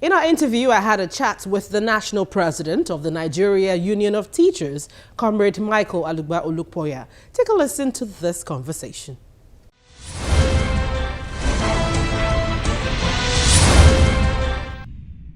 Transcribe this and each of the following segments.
In our interview, I had a chat with the national president of the Nigeria Union of Teachers, Comrade Michael ALOGBA OLUKOYA. Take a listen to this conversation.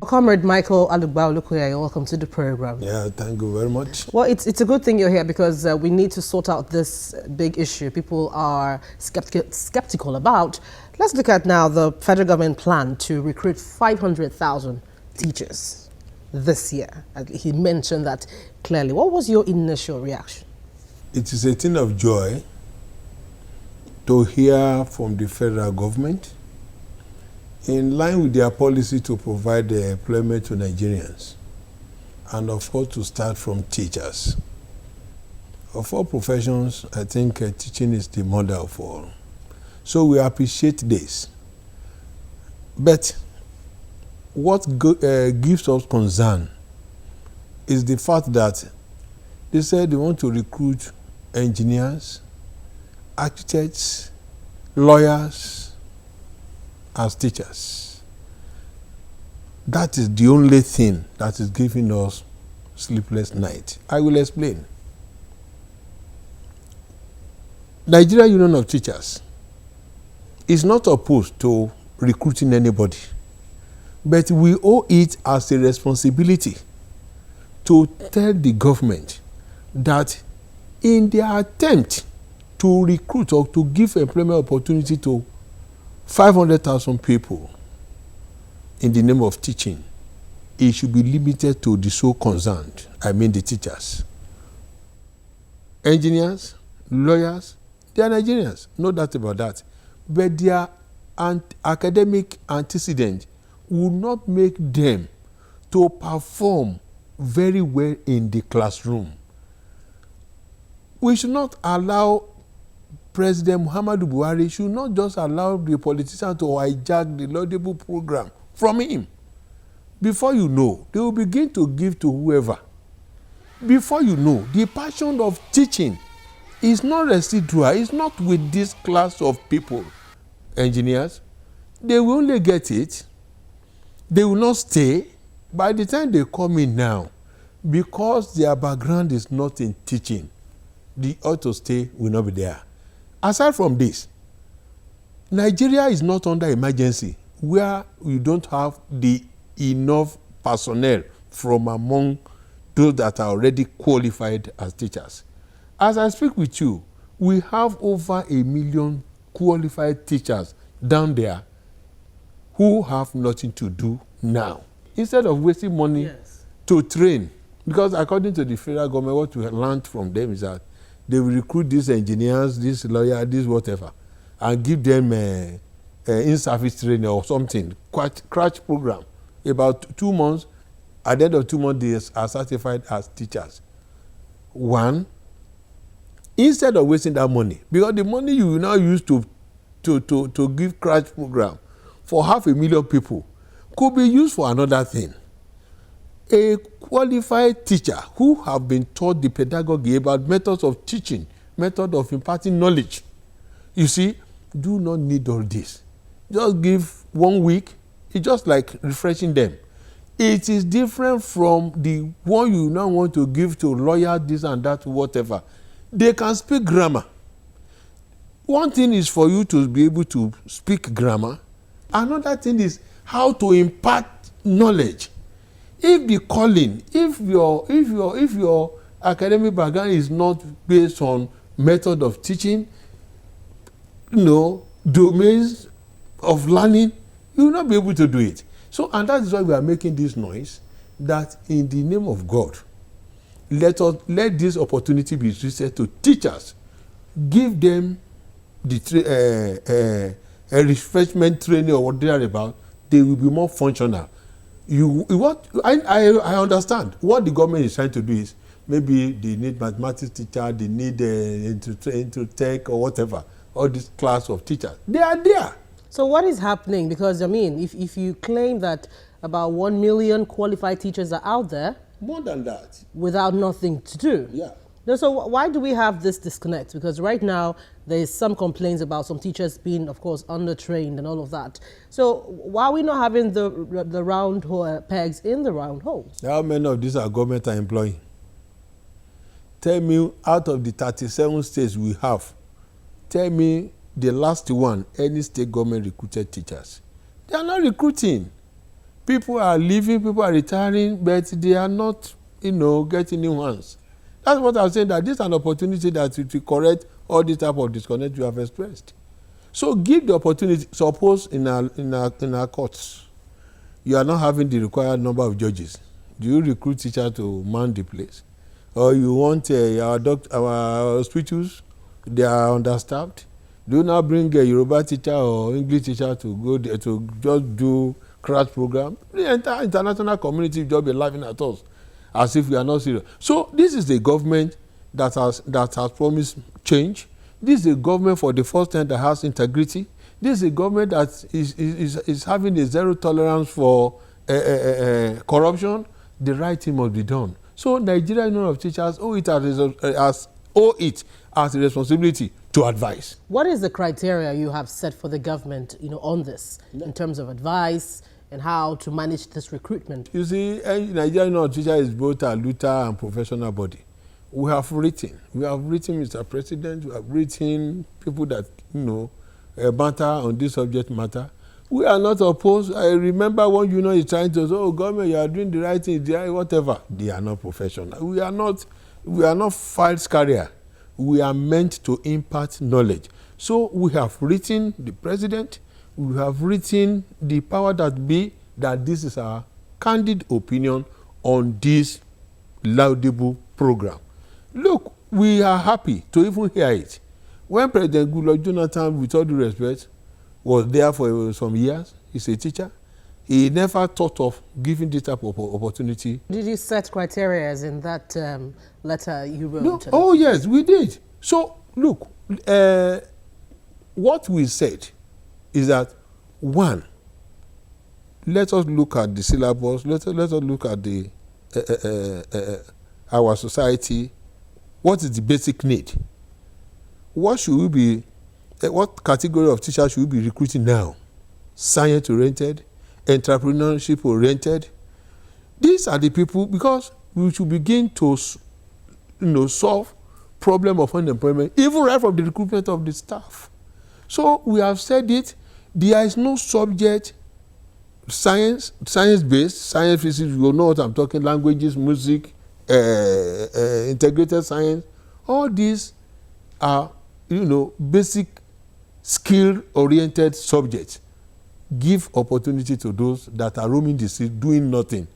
Comrade Michael ALOGBA OLUKOYA, you're welcome to the program. Yeah, thank you very much. Well, it's a good thing you're here because we need to sort out this big issue people are skeptical about. Let's look at now the federal government plan to recruit 500,000 teachers this year. He mentioned that clearly. What was your initial reaction? It is a thing of joy to hear from the federal government in line with their policy to provide employment to Nigerians, and of course to start from teachers. Of all professions, I think teaching is the mother of all. So we appreciate this. But what gives us concern is the fact that they said they want to recruit engineers, architects, lawyers as teachers. That is the only thing that is giving us sleepless night. I will explain. Nigeria Union of Teachers is not opposed to recruiting anybody, but we owe it as a responsibility to tell the government that in their attempt to recruit or to give employment opportunity to 500,000 people in the name of teaching, it should be limited to the so concerned, I mean the teachers. Engineers, lawyers, they are Nigerians, no doubt about that. But their academic antecedent will not make them to perform very well in the classroom. We should not allow President MUHAMMADU Buhari should not just allow the politicians to hijack the laudable program from him. Before you know, they will begin to give to whoever. Before you know, the passion of teaching is not residual. It's not with this class of people. Engineers, they will only get it. They will not stay. By the time they come in now, because their background is not in teaching, the auto stay will not be there. Aside from this, Nigeria is not under emergency where we don't have the enough personnel from among those that are already qualified as teachers. As I speak with you, we have over 1 million qualified teachers down there who have nothing to do now. Instead of wasting money to train, because according to the federal government, what we learned from them is that they will recruit these engineers, this lawyer, this whatever, and give them in-service training or something, crash program. About 2 months, at the end of 2 months, they are certified as teachers. One, instead of wasting that money, because the money you will now use to give crash program for 500,000 people could be used for another thing. A qualified teacher who have been taught the pedagogy about methods of teaching, method of imparting knowledge, you see, do not need all this. Just give 1 week. It's just like refreshing them. It is different from the one you now want to give to lawyers, this and that, whatever. They can speak grammar. One thing is for you to be able to speak grammar. Another thing is how to impart knowledge. If the calling, if your academic background is not based on method of teaching, domains of learning, you will not be able to do it. So, and that is why we are making this noise, that in the name of God, let this opportunity be restricted to teachers. Give them the refreshment training or what they are about. They will be more functional. I understand what the government is trying to do is maybe they need mathematics teacher, they need into tech or whatever, all this class of teachers. They are there. So what is happening? Because I mean, if you claim that about 1 million qualified teachers are out there, more than that, without nothing to do, yeah, No, so why do we have this disconnect? Because right now there's some complaints about some teachers being, of course, undertrained and all of that. So why are we not having the round pegs in the round holes? How many of these are government are employing? Tell me, out of the 37 states we have, tell me the last one, any state government recruited teachers. They are not recruiting. People are leaving, people are retiring, but they are not, getting new ones. That's what I'm saying, that this is an opportunity that will correct all this type of disconnect you have expressed. So give the opportunity. Suppose in our courts, you are not having the required number of judges. Do you recruit teachers to man the place? Or you want our hospitals, they are understaffed? Do you now bring a Yoruba teacher or English teacher to go there to just do crash program? The entire international community will just be laughing at us as if we are not serious. So this is the government that has promised change. This is a government for the first time that has integrity. This is a government that is having a zero tolerance for corruption. The right thing must be done. So Nigeria Union of Teachers owe it as a responsibility to advise. What is the criteria you have set for the government, on this, in terms of advice and how to manage this recruitment? You see, Nigeria Union of Teachers is both a lawyer and professional body. We have written, Mr. President, we have written people that, matter on this subject matter. We are not opposed. I remember one union is trying to say, oh, government, you are doing the right thing, whatever. They are not professional. We are not files carrier. We are meant to impart knowledge. So we have written the president, we have written the power that be, that this is our candid opinion on this laudable program. Look, we are happy to even hear it. When President Goodluck Jonathan, with all due respect, was there for some years, he's a teacher, he never thought of giving this type of opportunity. Did you set criteria as in that letter you wrote? No. Oh, yes, we did. So, look, what we said is that, one, let us look at the syllabus, let us look at the our society. What is the basic need? What should we be, what category of teachers should we be recruiting now? Science-oriented, entrepreneurship-oriented. These are the people, because we should begin to, solve problem of unemployment, even right from the recruitment of the staff. So we have said it. There is no subject, science-based, science, physics, you know what I'm talking, languages, music, integrated science. All these are, basic skill-oriented subjects. Give opportunity to those that are roaming the street, doing nothing.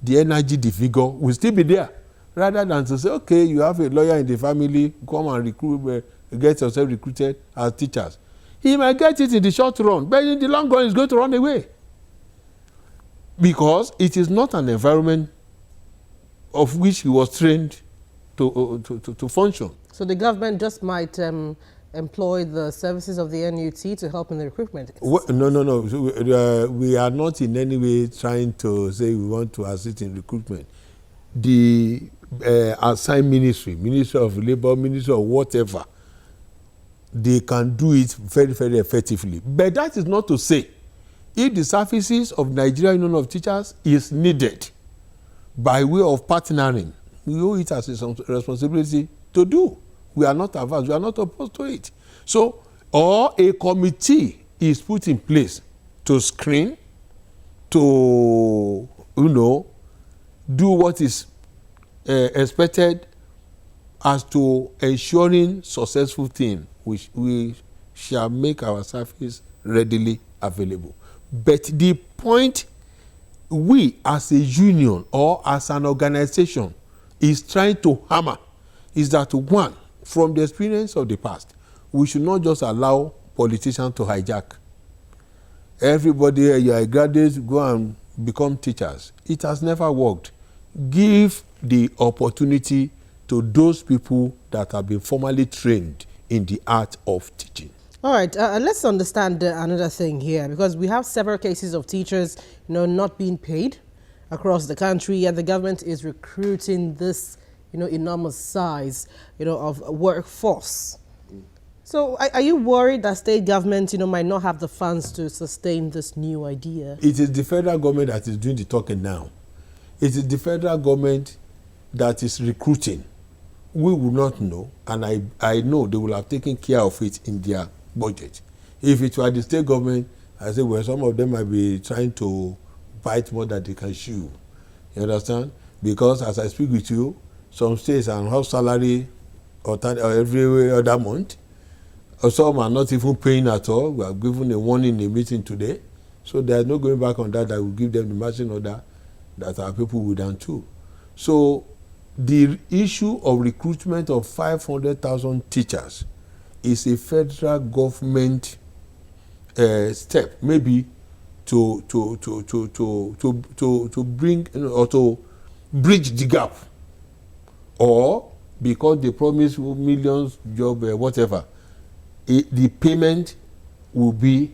The energy, the vigor will still be there. Rather than to say, okay, you have a lawyer in the family, come and recruit, get yourself recruited as teachers. He might get it in the short run, but in the long run, he's going to run away. Because it is not an environment of which he was trained to function. So the government just might employ the services of the NUT to help in the recruitment? No. So, we are not in any way trying to say we want to assist in recruitment. The assigned ministry of labor, ministry of whatever, they can do it very, very effectively. But that is not to say if the services of Nigeria Union of Teachers is needed by way of partnering, we owe it as a responsibility to do. We are not averse, we are not opposed to it. So, or a committee is put in place to screen, to, do what is expected as to ensuring successful thing, which we shall make our service readily available. But the point we as a union or as an organization is trying to hammer is that, one, from the experience of the past, we should not just allow politicians to hijack. Everybody, you are a graduate, go and become teachers. It has never worked. Give the opportunity to those people that have been formally trained in the art of teaching. All right, let's understand another thing here, because we have several cases of teachers, not being paid across the country, and the government is recruiting this, enormous size, of workforce. So are you worried that state government, might not have the funds to sustain this new idea? It is the federal government that is doing the talking now. It is the federal government that is recruiting. We will not know, and I know they will have taken care of it in their budget. If it were the state government, I say, well, some of them might be trying to bite more than they can chew. You understand? Because as I speak with you, some states are on half salary or every other month. Or some are not even paying at all. We have given a warning in a meeting today. So there is no going back on that. I will give them the marching order that our people will done too. So the issue of recruitment of 500,000 teachers is a federal government step, maybe to bring or to bridge the gap, or because they promise millions job whatever. The payment will be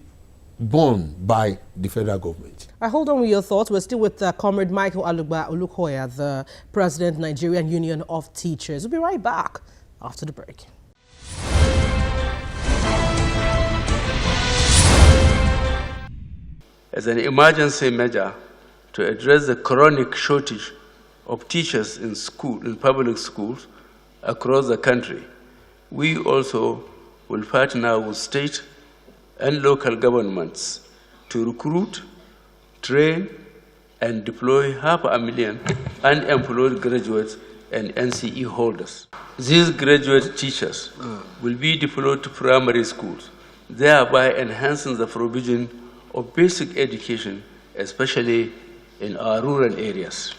borne by the federal government. I hold on with your thoughts. We're still with Comrade Michael ALOGBA OLUKOYA, the President, Nigerian Union of Teachers. We'll be right back after the break. As an emergency measure to address the chronic shortage of teachers in public schools across the country, we also will partner with state and local governments to recruit, train, and deploy 500,000 unemployed graduates and NCE holders. These graduate teachers will be deployed to primary schools, thereby enhancing the provision of basic education, especially in our rural areas.